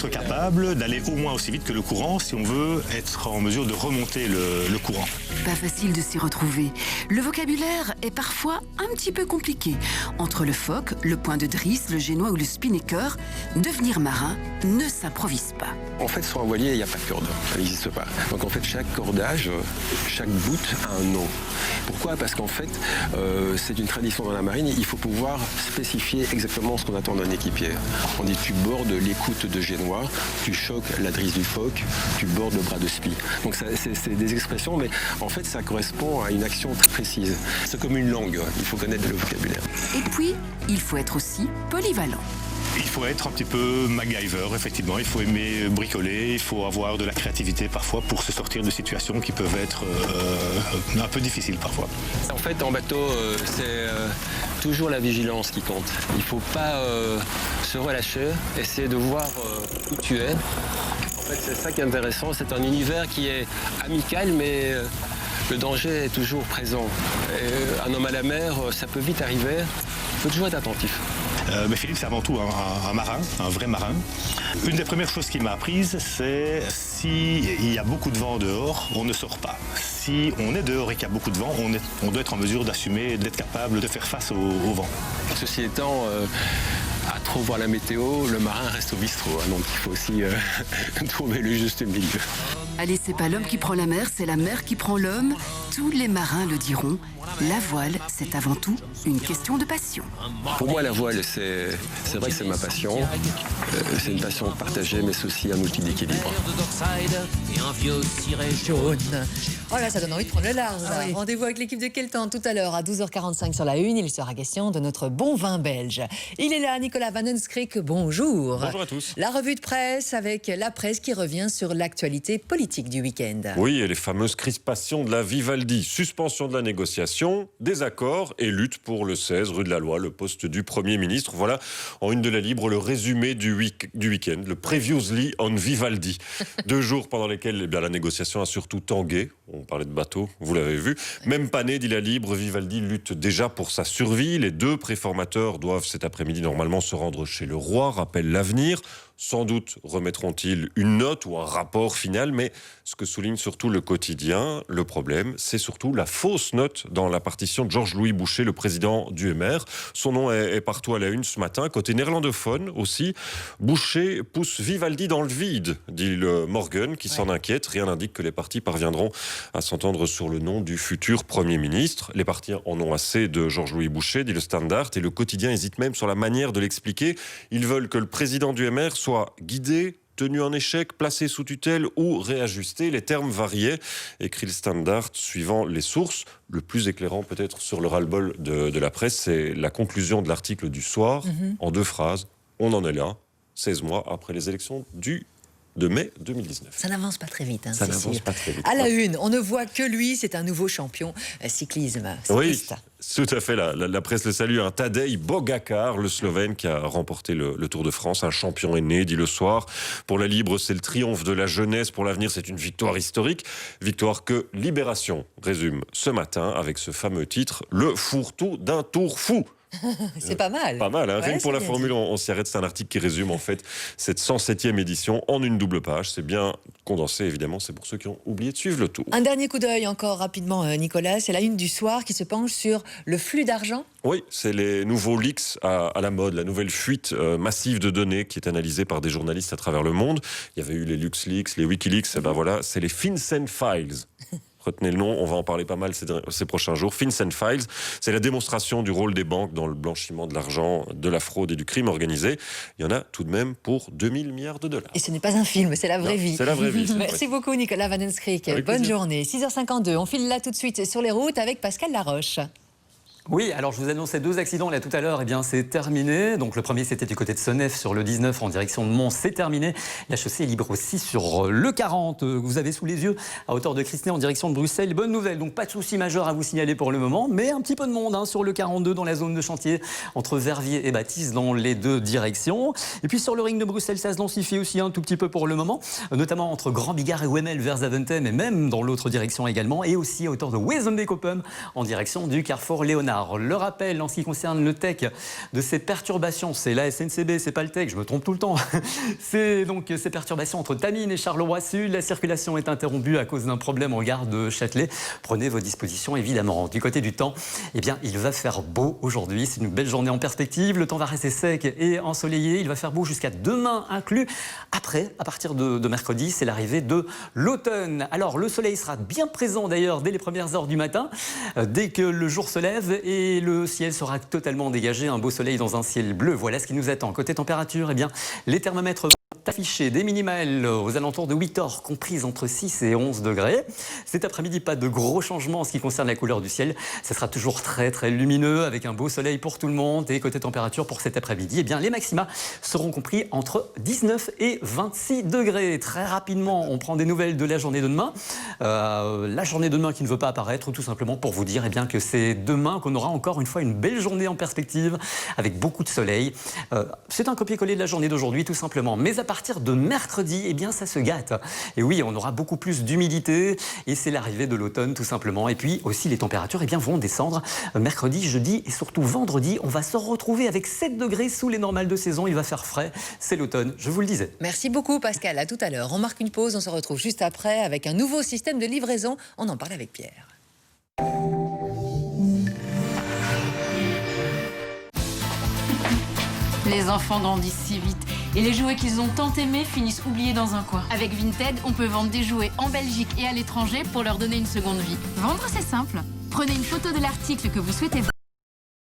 Être capable d'aller au moins aussi vite que le courant si on veut être en mesure de remonter le courant. Pas facile de s'y retrouver. Le vocabulaire est parfois un petit peu compliqué. Entre le phoque, le point de drisse, le génois ou le spinnaker, devenir marin ne s'improvise pas. En fait, sur un voilier, il n'y a pas de corde. Ça n'existe pas. Donc en fait, chaque cordage, chaque bout a un nom. Pourquoi ? Parce qu'en fait, c'est une tradition dans la marine. Il faut pouvoir spécifier exactement ce qu'on attend d'un équipier. On dit tu bordes l'écoute de génois, tu choques la drisse du phoque, tu bordes le bras de spi. Donc c'est des expressions, mais en fait, ça correspond à une action très précise. C'est comme une langue. Il faut connaître le vocabulaire. Et puis, il faut être aussi polyvalent. Il faut être un petit peu MacGyver, effectivement. Il faut aimer bricoler, il faut avoir de la créativité parfois pour se sortir de situations qui peuvent être un peu difficiles parfois. En fait, en bateau, c'est toujours la vigilance qui compte. Il ne faut pas se relâcher, essayer de voir où tu es. En fait, c'est ça qui est intéressant. C'est un univers qui est amical, mais le danger est toujours présent. Et un homme à la mer, ça peut vite arriver. Il faut toujours être attentif. Mais Philippe, c'est avant tout un marin, un vrai marin. Une des premières choses qu'il m'a apprises, c'est s'il y a beaucoup de vent dehors, on ne sort pas. Si on est dehors et qu'il y a beaucoup de vent, on doit être en mesure d'assumer, d'être capable de faire face au vent. Ceci étant, à trop voir la météo, le marin reste au bistrot. Hein, donc il faut aussi trouver le juste milieu. Allez, c'est pas l'homme qui prend la mer, c'est la mer qui prend l'homme. Tous les marins le diront. La voile, c'est avant tout une question de passion. Pour moi, la voile, c'est vrai que c'est ma passion. C'est une passion partagée, mais c'est aussi un outil d'équilibre. Oh là, ça donne envie de prendre le large. Ah oui. Rendez-vous avec l'équipe de Keltan tout à l'heure à 12h45 sur la Une. Il sera question de notre bon vin belge. Il est là, Nicolas Van Henskrik, bonjour. Bonjour à tous. La revue de presse avec la presse qui revient sur l'actualité politique du week-end. Oui, et les fameuses crispations de la Vivaldi. Suspension de la négociation, désaccord et lutte pour le 16 rue de la Loi, le poste du Premier ministre. Voilà, en une de la Libre, le résumé du week-end, le Previously on Vivaldi. 2 jours pendant lesquels la négociation a surtout tangué. On parlait de bateau, vous l'avez vu. Même pas né, dit la Libre, Vivaldi lutte déjà pour sa survie. Les 2 préformateurs doivent cet après-midi normalement se rendre chez le roi, rappelle l'Avenir. Sans doute remettront-ils une note ou un rapport final, mais ce que souligne surtout le quotidien, le problème, c'est surtout la fausse note dans la partition de Georges-Louis Boucher, le président du MR. Son nom est partout à la Une ce matin. Côté néerlandophone aussi, Boucher pousse Vivaldi dans le vide, dit le Morgan, qui s'en inquiète. Rien n'indique que les partis parviendront à s'entendre sur le nom du futur Premier ministre. Les partis en ont assez de Georges-Louis Boucher, dit le Standard, et le quotidien hésite même sur la manière de l'expliquer. Ils veulent que le président du MR soit guidé, tenu en échec, placé sous tutelle ou réajusté. Les termes variaient, écrit le Standard, suivant les sources. Le plus éclairant peut-être sur le ras-le-bol de la presse, c'est la conclusion de l'article du soir, en 2 phrases. On en est là, 16 mois après les élections de mai 2019. Ça n'avance pas très vite. Ça n'avance pas très vite. À la Une, on ne voit que lui, c'est un nouveau champion cyclisme. Oui, tout à fait. La presse le salue. Tadej Pogačar, le Slovène qui a remporté le Tour de France. Un champion est né, dit le soir. Pour la Libre, c'est le triomphe de la jeunesse. Pour l'avenir, c'est une victoire historique. Victoire que Libération résume ce matin avec ce fameux titre, le fourre-tout d'un tour fou. C'est pas mal. Pas mal, hein. Ouais, Rien que pour la bien formule, on s'y arrête. C'est un article qui résume en fait cette 107e édition en une double page. C'est bien condensé, évidemment. C'est pour ceux qui ont oublié de suivre le tour. Un dernier coup d'œil encore rapidement, Nicolas. C'est la Une du soir qui se penche sur le flux d'argent. Oui, c'est les nouveaux leaks à la mode, la nouvelle fuite massive de données qui est analysée par des journalistes à travers le monde. Il y avait eu les LuxLeaks, les WikiLeaks, et ben voilà, c'est les FinCEN Files. Retenez le nom, on va en parler pas mal ces prochains jours. FinCEN Files, c'est la démonstration du rôle des banques dans le blanchiment de l'argent, de la fraude et du crime organisé. Il y en a tout de même pour 2000 milliards de dollars. Et ce n'est pas un film, c'est la vraie vie. C'est la vraie vie. Merci beaucoup Nicolas Van Henskrik. Bonne journée. 6h52, on file là tout de suite sur les routes avec Pascal Laroche. Oui, alors je vous annonçais 2 accidents là tout à l'heure, eh bien c'est terminé. Donc le premier c'était du côté de Senef sur le 19 en direction de Mons, c'est terminé. La chaussée est libre aussi sur le 40 que vous avez sous les yeux à hauteur de Crisnay en direction de Bruxelles. Bonne nouvelle, donc pas de souci majeur à vous signaler pour le moment, mais un petit peu de monde sur le 42 dans la zone de chantier entre Verviers et Baptiste dans les 2 directions. Et puis sur le ring de Bruxelles, ça se densifie aussi un tout petit peu pour le moment, notamment entre Grand Bigard et Wemmel vers Zaventem et même dans l'autre direction également, et aussi à hauteur de Wezenbeek-Open en direction du carrefour Léonard. tard. Le rappel en ce qui concerne le TEC de ces perturbations, c'est la SNCB, c'est pas le TEC, je me trompe tout le temps. C'est donc ces perturbations entre Tamines et Charleroi-Sud. La circulation est interrompue à cause d'un problème en gare de Châtelet. Prenez vos dispositions évidemment. Du côté du temps, eh bien, il va faire beau aujourd'hui. C'est une belle journée en perspective. Le temps va rester sec et ensoleillé. Il va faire beau jusqu'à demain inclus. Après, à partir de mercredi, c'est l'arrivée de l'automne. Alors, le soleil sera bien présent d'ailleurs dès les premières heures du matin, dès que le jour se lève et le ciel sera totalement dégagé. Un beau soleil dans un ciel bleu. Voilà ce qui nous attend. Côté température, eh bien, les thermomètres vont afficher des minimales aux alentours de 8 heures, comprises entre 6 et 11 degrés. Cet après-midi, pas de gros changements en ce qui concerne la couleur du ciel. Ça sera toujours très très lumineux avec un beau soleil pour tout le monde. Et côté température pour cet après-midi, eh bien, les maxima seront compris entre 19 et 26 degrés. Très rapidement, on prend des nouvelles de la journée de demain. La journée de demain qui ne veut pas apparaître, tout simplement pour vous dire eh bien, que c'est demain qu'on aura encore une fois une belle journée en perspective avec beaucoup de soleil. C'est un copier-coller de la journée d'aujourd'hui tout simplement. Mais à partir de mercredi, eh bien, ça se gâte. Et oui, on aura beaucoup plus d'humidité et c'est l'arrivée de l'automne tout simplement. Et puis aussi les températures eh bien, vont descendre mercredi, jeudi et surtout vendredi. On va se retrouver avec 7 degrés sous les normales de saison. Il va faire frais. C'est l'automne, je vous le disais. Merci beaucoup Pascal, à tout à l'heure. On marque une pause, on se retrouve juste après avec un nouveau système de livraison. On en parle avec Pierre. Les enfants grandissent si vite et les jouets qu'ils ont tant aimés finissent oubliés dans un coin. Avec Vinted, on peut vendre des jouets en Belgique et à l'étranger pour leur donner une seconde vie. Vendre, c'est simple. Prenez une photo de l'article que vous souhaitez vendre.